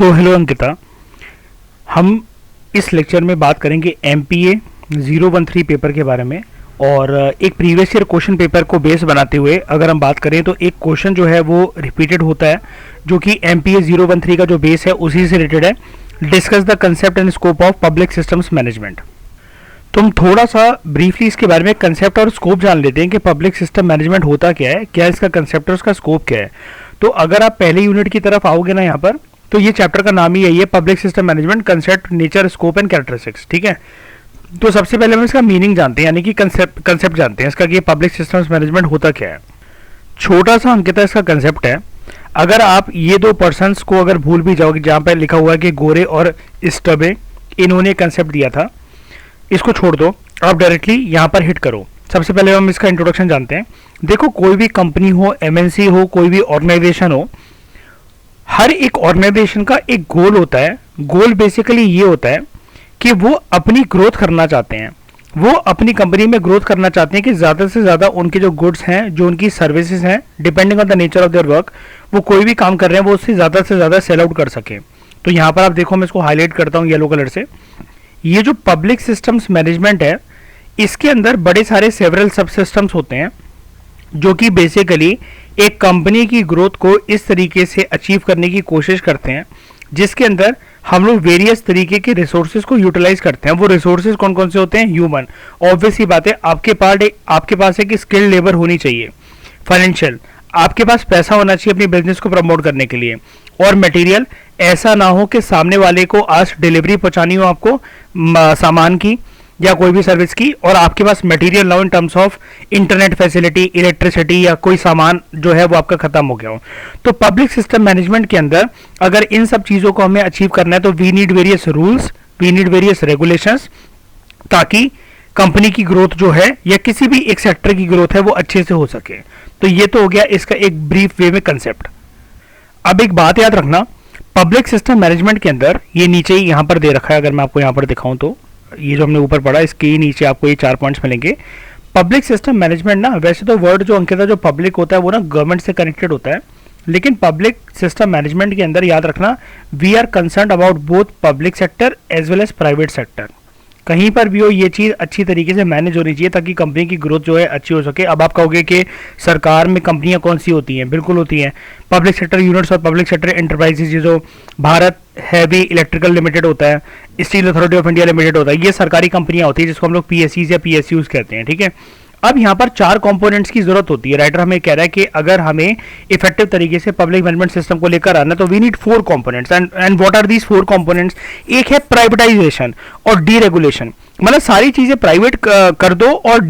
So hello Ankita, हम इस lecture में बात करेंगे MPA 013 पेपर के बारे में। और एक प्रीवियस ईयर क्वेश्चन पेपर को बेस बनाते हुए अगर हम बात करें तो एक क्वेश्चन जो है वो रिपीटेड होता है, जो कि MPA 013 का जो बेस है उसी से रिलेटेड है। Discuss the concept and scope of public systems management. तो हम थोड़ा सा ब्रीफली इसके बारे में कंसेप्ट और स्कोप जान लेते हैं कि पब्लिक सिस्टम मैनेजमेंट होता क्या है, क्या इसका कंसेप्ट और उसका स्कोप क्या है। तो अगर आप पहले यूनिट की तरफ आओगे ना यहाँ पर, तो ये चैप्टर का नाम ही यही है, public system management concept, nature, scope and characteristics. ठीक है, तो सबसे पहले हम इसका मीनिंग जानते हैं, यानी कि कंसेप्ट जानते हैं इसका कि पब्लिक सिस्टम्स मैनेजमेंट होता क्या है। छोटा सा अंकिता इसका कंसेप्ट है। अगर आप ये दो पर्सन्स को अगर भूल भी जाओगे, जहाँ पर लिखा हुआ है कि गोरे और स्टबे, इन्होंने कंसेप्ट दिया था, इसको छोड़ दो, आप डायरेक्टली यहाँ पर हिट करो। सबसे पहले हम इसका इंट्रोडक्शन जानते हैं। देखो, कोई भी कंपनी हो, MNC हो, कोई भी ऑर्गेनाइजेशन हो, हर एक ऑर्गेनाइजेशन का एक गोल होता है। गोल बेसिकली ये होता है कि वो अपनी ग्रोथ करना चाहते हैं, वो अपनी कंपनी में ग्रोथ करना चाहते हैं कि ज़्यादा से ज़्यादा उनके जो गुड्स हैं, जो उनकी सर्विसेज हैं, depending on the nature of their work, वो कोई भी काम कर रहे हैं वो उससे ज़्यादा सेल आउट कर सके। तो यहाँ पर आप देखो, मैं इसको हाईलाइट करता हूँ येलो कलर से। ये जो पब्लिक सिस्टम्स मैनेजमेंट है, इसके अंदर बड़े सारे सेवरल सब सिस्टम्स होते हैं, जो कि बेसिकली एक कंपनी की ग्रोथ को इस तरीके से अचीव करने की कोशिश करते हैं, जिसके अंदर हम लोग वेरियस तरीके के रिसोर्सेज को यूटिलाइज करते हैं। वो रिसोर्सेज कौन कौन से होते हैं? ह्यूमन, ऑब्वियस ही बात है, आपके पास एक स्किल्ड लेबर होनी चाहिए। फाइनेंशियल, आपके पास पैसा होना चाहिए अपनी बिजनेस को प्रमोट करने के लिए। और मटेरियल, ऐसा ना हो कि सामने वाले को आज डिलीवरी पहुंचानी हो आपको सामान की या कोई भी सर्विस की, और आपके पास मटेरियल ना हो in terms of internet facility, electricity, या कोई सामान जो है वो आपका खत्म हो गया हो। तो पब्लिक सिस्टम मैनेजमेंट के अंदर अगर इन सब चीज़ों को हमें अचीव करना है तो we need various rules, we need various regulations, ताकि कंपनी की ग्रोथ जो है या किसी भी एक सेक्टर की ग्रोथ है वो अच्छे से हो सके। तो ये तो हो गया इसका एक ब्रीफ वे में कंसेप्ट। अब एक बात याद रखना, पब्लिक सिस्टम मैनेजमेंट के अंदर ये नीचे ही यहाँ पर दे रखा है, अगर मैं आपको यहाँ पर दिखाऊं तो ये जो हमने ऊपर पढ़ा, इसके ही नीचे आपको ये 4 पॉइंट्स मिलेंगे। पब्लिक सिस्टम मैनेजमेंट ना, वैसे तो वर्ड जो अंकिता जो पब्लिक होता है वो ना गवर्नमेंट से कनेक्टेड होता है, लेकिन पब्लिक सिस्टम मैनेजमेंट के अंदर याद रखना, we are concern about both public sector as well as private sector. कहीं पर भी हो ये चीज़ अच्छी तरीके से मैनेज होनी चाहिए ताकि कंपनी की ग्रोथ जो है अच्छी हो सके। अब आप कहोगे कि सरकार में कंपनियां कौन सी होती हैं? बिल्कुल होती हैं पब्लिक सेक्टर यूनिट्स और पब्लिक सेक्टर एंटरप्राइजेज। जो भारत हैवी इलेक्ट्रिकल लिमिटेड होता है, steel authority of India limited होता है, ये सरकारी कंपनियां होती है जिसको हम लोग PSEs या PSUs कहते हैं। ठीक है, अब यहाँ पर 4 कंपोनेंट्स की जरूरत होती है। राइटर हमें कह रहा है कि अगर हमें इफेक्टिव तरीके से पब्लिक मैनेजमेंट सिस्टम को लेकर आना तो we need 4 components. And what are these 4 components? एक है प्राइवेटाइजेशन और डीरेगुलेशन, मतलब सारी चीजें प्राइवेट कर दो और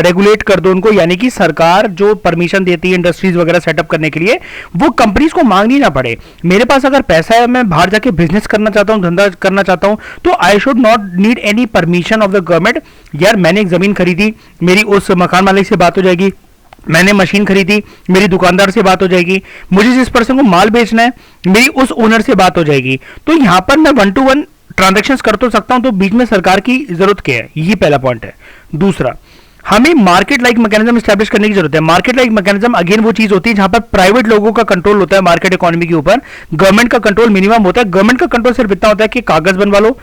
रेगुलेट कर दो उनको, यानी कि सरकार जो परमिशन देती है इंडस्ट्रीज वगैरह सेटअप करने के लिए, वो कंपनीज को मांगनी ना पड़े। मेरे पास अगर पैसा है, मैं बाहर जाके बिजनेस करना चाहता हूँ, धंधा करना चाहता हूँ, तो I should not need any permission of the government. यार, मैंने एक जमीन खरीदी, मेरी उस मकान मालिक से बात हो जाएगी, मैंने मशीन खरीदी, मेरी दुकानदार से बात हो जाएगी, मुझे जिस पर्सन को माल बेचना है मेरी उस ओनर से बात हो जाएगी। तो यहां पर मैं 1 to 1 ट्रांजैक्शंस कर तो सकता हूं, तो बीच में सरकार की जरूरत क्या है? ये पहला पॉइंट है। दूसरा, हमें मार्केट लाइक मैकेनिज्म स्टैब्लिश करने की जरूरत है। मार्केट लाइक मैकेनिज्म अगेन वो चीज होती है जहां पर प्राइवेट लोगों का कंट्रोल होता है मार्केट इकोनॉमी के ऊपर, गवर्नमेंट का कंट्रोल मिनिमम होता है। गवर्नमेंट का कंट्रोल सिर्फ इतना होता है कि कागज बनवा लो,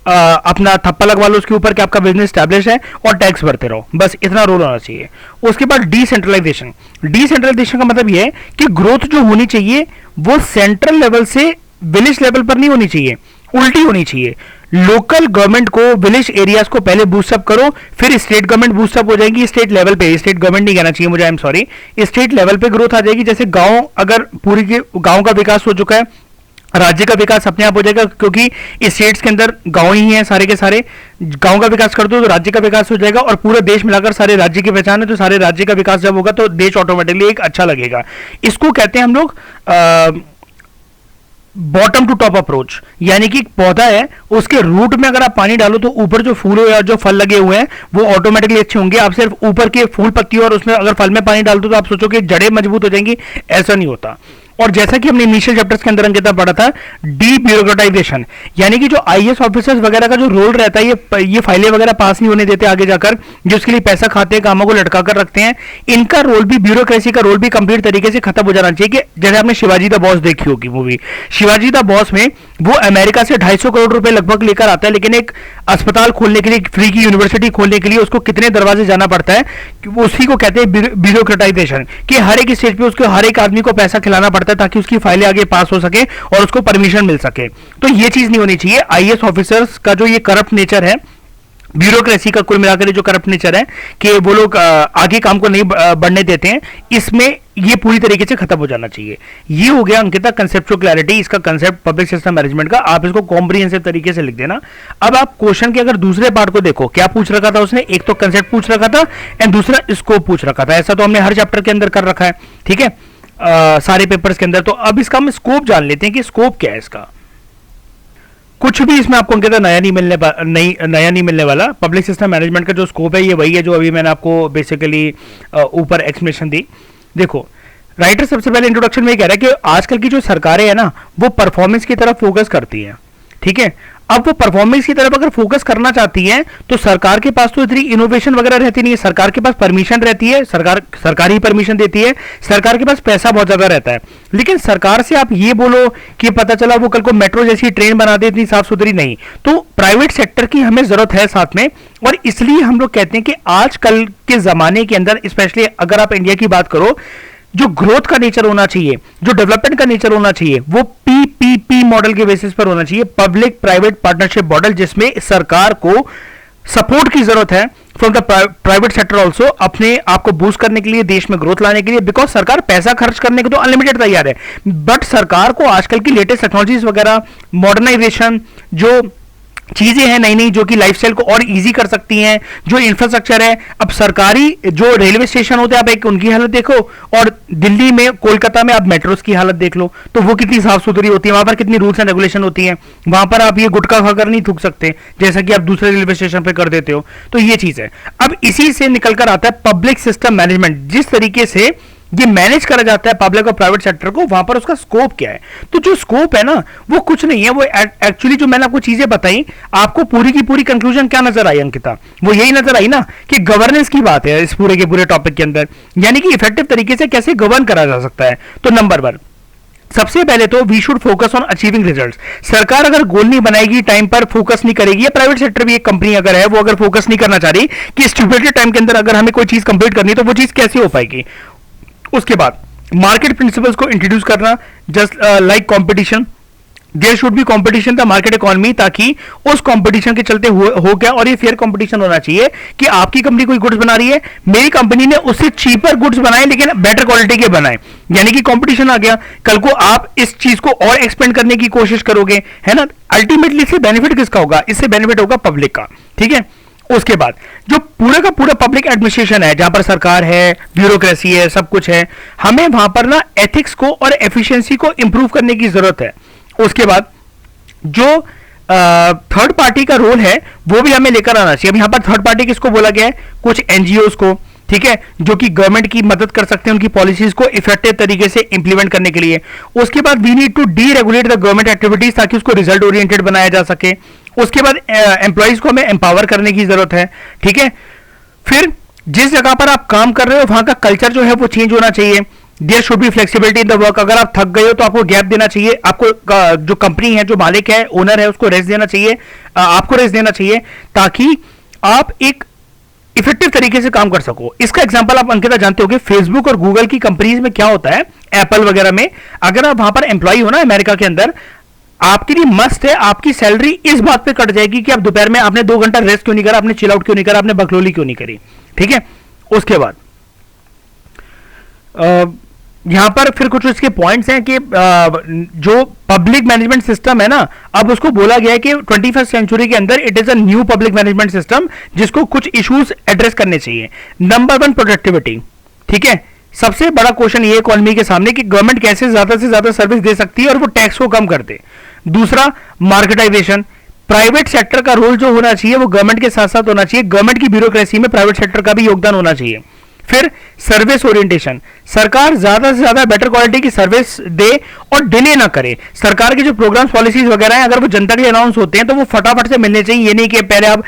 अपना थप्पा लगवा लो उसके ऊपर कि आपका बिजनेस स्टैब्लिश है, और टैक्स भरते रहो, बस इतना रोल होना चाहिए। उसके बाद डिसेंट्रलाइजेशन। डिसेंट्रलाइजेशन का मतलब यह है कि ग्रोथ जो होनी चाहिए वो सेंट्रल लेवल से विलेज लेवल पर नहीं होनी चाहिए, उल्टी होनी चाहिए। लोकल गवर्नमेंट को विलेज एरियाज को पहले बूस्टअप करो, फिर स्टेट गवर्नमेंट बूस्टअप हो जाएगी। स्टेट लेवल पे, स्टेट गवर्नमेंट नहीं कहना चाहिए मुझे, I am sorry, state level पे ग्रोथ आ जाएगी। जैसे गांव, अगर पूरी के गांव का विकास हो चुका है, राज्य का विकास अपने आप हो जाएगा, क्योंकि इस स्टेट्स के अंदर गांव ही हैं सारे के सारे। गांव का विकास कर दो तो राज्य का विकास हो जाएगा, और पूरा देश मिलाकर सारे राज्य की पहचान है, तो सारे राज्य का विकास जब होगा तो देश ऑटोमेटिकली एक अच्छा लगेगा। इसको कहते हैं हम लोग बॉटम टू टॉप अप्रोच, यानी कि पौधा है उसके रूट में अगर आप पानी डालो तो ऊपर जो फूल या जो फल लगे हुए हैं वो ऑटोमेटिकली अच्छे होंगे। आप सिर्फ ऊपर के फूल पत्ती और उसमें अगर फल में पानी डाल दो तो आप सोचो कि जड़ें मजबूत हो जाएंगी, ऐसा नहीं होता। और जैसा कि हमने इनिशियल चैप्टर्स के अंदर अंकिता पढ़ा था, डी ब्यूरोक्रेटाइजेशन, यानी कि जो आईएएस ऑफिसर्स वगैरह का जो रोल रहता है, ये फाइलें वगैरह पास नहीं होने देते आगे जाकर, जो उसके लिए पैसा खाते हैं, कामों को लटका कर रखते हैं, इनका रोल भी, ब्यूरोक्रेसी का रोल भी कंप्लीट तरीके से खत्म हो जाना चाहिए। कि जैसे आपने शिवाजी द बॉस देखी होगी मूवी, शिवाजी द बॉस में वो अमेरिका से 250 करोड़ रुपए लगभग लेकर आता है, लेकिन एक अस्पताल खोलने के लिए, फ्री की यूनिवर्सिटी खोलने के लिए उसको कितने दरवाजे जाना पड़ता है, उसी को कहते हैं ब्यूरोक्रेटाइजेशन, कि हर एक स्टेज पे उसको हर एक आदमी को पैसा खिलाना पड़ता है ताकि उसकी फाइलें आगे पास हो सके और उसको परमिशन मिल सके। तो ये चीज नहीं होनी चाहिए। आईएएस ऑफिसर्स का जो ये करप्ट नेचर है, ब्यूरोक्रेसी का कुल मिलाकर जो करप्ट नेचर है कि वो लोग आगे काम को नहीं बढ़ने देते हैं, इसमें ये पूरी तरीके से खत्म हो जाना चाहिए। ये हो गया अंकिता कंसेप्चुअल क्लैरिटी, इसका कंसेप्ट पब्लिक सिस्टम मैनेजमेंट का। आप इसको कॉम्प्रिहेंसिव तरीके से लिख देना। अब आप क्वेश्चन के अगर दूसरे पार्ट को देखो, क्या पूछ रखा था उसने, एक तो कंसेप्ट पूछ रखा था एंड दूसरा स्कोप पूछ रखा था। ऐसा तो हमने हर चैप्टर के अंदर कर रखा है, ठीक है, सारे पेपर्स के अंदर। तो अब इसका हम स्कोप जान लेते हैं कि स्कोप क्या है इसका। कुछ भी इसमें आपको अंकिता नया नहीं मिलने वाला। पब्लिक सिस्टम मैनेजमेंट का जो स्कोप है ये वही है जो अभी मैंने आपको बेसिकली ऊपर एक्सप्लेनेशन दी। देखो, राइटर सबसे पहले इंट्रोडक्शन में ये कह रहा है कि आजकल की जो सरकारें हैं ना, वो परफॉर्मेंस की तरफ फोकस करती हैं, ठीक है। अब वो परफॉर्मेंस की तरफ अगर फोकस करना चाहती है तो सरकार के पास तो इतनी इनोवेशन वगैरह रहती नहीं है, सरकार के पास परमिशन रहती है, सरकार ही परमिशन देती है, सरकार के पास पैसा बहुत ज्यादा रहता है। लेकिन सरकार से आप ये बोलो कि पता चला वो कल को मेट्रो जैसी ट्रेन बना दे इतनी साफ सुथरी, नहीं। तो प्राइवेट सेक्टर की हमें जरूरत है साथ में। और इसलिए हम लोग कहते हैं कि आजकल के जमाने के अंदर, स्पेशली अगर आप इंडिया की बात करो, जो ग्रोथ का नेचर होना चाहिए, जो डेवलपमेंट का नेचर होना चाहिए, वो पीपीपी मॉडल के बेसिस पर होना चाहिए, पब्लिक प्राइवेट पार्टनरशिप मॉडल, जिसमें सरकार को सपोर्ट की जरूरत है from the private sector also, अपने आप को बूस्ट करने के लिए, देश में ग्रोथ लाने के लिए। बिकॉज सरकार पैसा खर्च करने को तो अनलिमिटेड तैयार है, बट सरकार को आजकल की लेटेस्ट टेक्नोलॉजीज वगैरह, मॉडर्नाइजेशन, जो चीजें हैं नई नई जो कि लाइफस्टाइल को और इजी कर सकती हैं, जो इंफ्रास्ट्रक्चर है। अब सरकारी जो रेलवे स्टेशन होते हैं, आप एक उनकी हालत देखो, और दिल्ली में, कोलकाता में आप मेट्रोस की हालत देख लो, तो वो कितनी साफ सुथरी होती है, वहां पर कितनी रूल्स एंड रेगुलेशन होती है। वहां पर आप ये गुटखा खाकर नहीं थूक सकते जैसा कि आप दूसरे रेलवे स्टेशन पर कर देते हो। तो ये चीज है। अब इसी से निकलकर आता है पब्लिक सिस्टम मैनेजमेंट। जिस तरीके से ये मैनेज करा जाता है पब्लिक और प्राइवेट सेक्टर को, वहां पर उसका स्कोप क्या है। तो जो स्कोप है ना, वो कुछ नहीं है, वो एक्चुअली जो मैंने आपको चीजें बताई, आपको पूरी की पूरी कंक्लूजन क्या नजर आई अंकिता, वो यही नजर आई ना कि गवर्नेंस की बात है इस पूरे के पूरे टॉपिक के अंदर, यानी कि इफेक्टिव तरीके से कैसे गवर्न करा जा सकता है। तो नंबर 1, सबसे पहले तो we should focus on achieving results. सरकार अगर गोल नहीं बनाएगी, टाइम पर फोकस नहीं करेगी, या प्राइवेट सेक्टर भी, एक कंपनी अगर है वो अगर फोकस नहीं करना चाह रही कि स्टिपुलेटेड टाइम के अंदर अगर हमें कोई चीज कंप्लीट करनी है, तो वो चीज कैसे हो पाएगी। उसके बाद मार्केट प्रिंसिपल्स को इंट्रोड्यूस करना, just like competition, there should be competition the market economy, ताकि उस कंपटीशन के चलते हो गया, और ये फेयर कंपटीशन होना चाहिए कि आपकी कंपनी कोई गुड्स बना रही है, मेरी कंपनी ने उससे चीपर गुड्स बनाए लेकिन बेटर क्वालिटी के बनाए, यानी कि कंपटीशन आ गया। कल को आप इस चीज को और एक्सपेंड करने की कोशिश करोगे, है ना। अल्टीमेटली इससे बेनिफिट किसका होगा, इससे बेनिफिट होगा पब्लिक का, ठीक है। उसके बाद जो पूरा का पूरा पब्लिक एडमिनिस्ट्रेशन है, जहां पर सरकार है, ब्यूरोक्रेसी है, सब कुछ है, हमें वहां पर ना एथिक्स को और एफिशिएंसी को इंप्रूव करने की जरूरत है। उसके बाद जो थर्ड पार्टी का रोल है वो भी हमें लेकर आना चाहिए। अब यहां पर थर्ड पार्टी किसको बोला गया है, कुछ एनजीओस को, ठीक है, जो कि गवर्नमेंट की मदद कर सकते हैं उनकी पॉलिसीज को इफेक्टिव तरीके से इंप्लीमेंट करने के लिए। उसके बाद we need to deregulate the government activities, ताकि उसको रिजल्ट ओरिएंटेड बनाया जा सके। उसके बाद एम्प्लॉइज को हमें एम्पावर करने की जरूरत है, ठीक है। फिर जिस जगह पर आप काम कर रहे हो वहां का कल्चर जो है वो चेंज होना चाहिए। There should be flexibility in the work. अगर आप थक गए हो तो आपको गैप देना चाहिए, आपको जो कंपनी है, जो मालिक है, ओनर है, उसको रेस्ट देना चाहिए, आपको रेस्ट देना चाहिए, ताकि आप एक इफेक्टिव तरीके से काम कर सको। इसका एग्जांपल आप अंकिता जानते होंगे, फेसबुक और गूगल की कंपनीज में क्या होता है, एप्पल वगैरह में, अगर आप वहां पर एम्प्लॉय हो ना अमेरिका के अंदर, आपके लिए मस्ट है, आपकी सैलरी इस बात पे कट जाएगी कि आप दोपहर में आपने 2 घंटा रेस्ट क्यों नहीं करा, आपने चिल आउट क्यों नहीं करा, आपने बकलोली क्यों नहीं करी, ठीक है। उसके बाद यहां पर फिर कुछ इसके पॉइंट्स हैं कि जो पब्लिक मैनेजमेंट सिस्टम है ना, अब उसको बोला गया है कि 21st सेंचुरी के अंदर it is a new public management system, जिसको कुछ इश्यूज एड्रेस करने चाहिए। नंबर 1 प्रोडक्टिविटी, ठीक है। सबसे बड़ा क्वेश्चन ये इकोनॉमी के सामने कि गवर्नमेंट कैसे ज्यादा से ज्यादा सर्विस दे सकती है और वो टैक्स को कम कर दे। दूसरा मार्केटाइजेशन, प्राइवेट सेक्टर का रोल जो होना चाहिए वो गवर्नमेंट के साथ साथ होना चाहिए, गवर्नमेंट की ब्यूरोक्रेसी में प्राइवेट सेक्टर का भी योगदान होना चाहिए। फिर सर्विस ओरिएंटेशन, सरकार ज्यादा से ज्यादा बेटर क्वालिटी की सर्विस दे और डिले ना करे। सरकार के जो प्रोग्राम्स पॉलिसीज वगैरह हैं, अगर वो जनता के लिए अनाउंस होते हैं तो वो फटाफट से मिलने चाहिए। ये नहीं कि पहले आप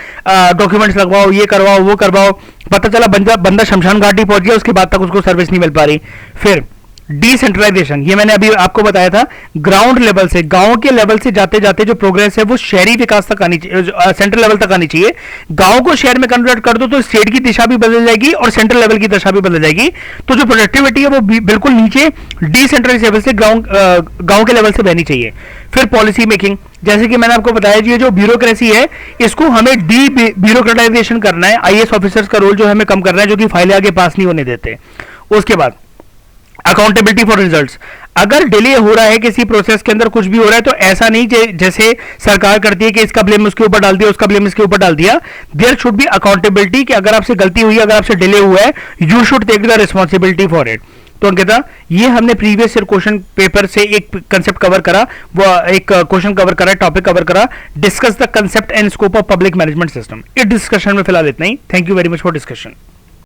डॉक्यूमेंट्स लगवाओ, ये करवाओ, वो करवाओ, पता चला बंदा शमशान घाटी पहुंच गया, उसके बाद तक उसको सर्विस नहीं मिल पा रही। फिर डिसेंट्रलाइजेशन, ये मैंने अभी आपको बताया था, ग्राउंड लेवल से, गांव के लेवल से जाते जाते जो प्रोग्रेस है वो शहरी विकास तक आनी चाहिए, सेंट्रल लेवल तक आनी चाहिए। गांव को शहर में कन्वर्ट कर दो तो स्टेट की दिशा भी बदल जाएगी और सेंट्रल लेवल की दिशा भी बदल जाएगी। तो जो प्रोडक्टिविटी है वो बिल्कुल नीचे डिसेंट्रलाइज लेवल से गांव के लेवल से बहनी चाहिए। फिर पॉलिसी मेकिंग, जैसे कि मैंने आपको बताया जी, ये जो ब्यूरोक्रेसी है इसको हमें डी ब्यूरोक्रेटाइजेशन करना है। आईएएस ऑफिसर्स का रोल जो हमें कम करना है, जो कि फाइलें आगे पास नहीं होने देते। उसके बाद अकाउंटेबिलिटी फॉर रिजल्ट्स, अगर डिले हो रहा है किसी प्रोसेस के अंदर, कुछ भी हो रहा है, तो ऐसा नहीं जैसे सरकार करती है कि इसका ब्लेम उसके ऊपर डाल दिया, उसका ब्लेम इसके ऊपर डाल दिया। देयर शुड बी अकाउंटेबिलिटी कि अगर आपसे गलती हुई है, अगर आपसे डिले हुआ है, you should take the responsibility for it. तो अंकिता, ये हमने प्रीवियस ईयर क्वेश्चन पेपर से एक कंसेप्ट कवर करा, वो एक क्वेश्चन कवर करा, टॉपिक कवर करा, discuss the concept and scope of public management system. इस डिस्कशन में फिलहाल इतना ही। Thank you very much for discussion.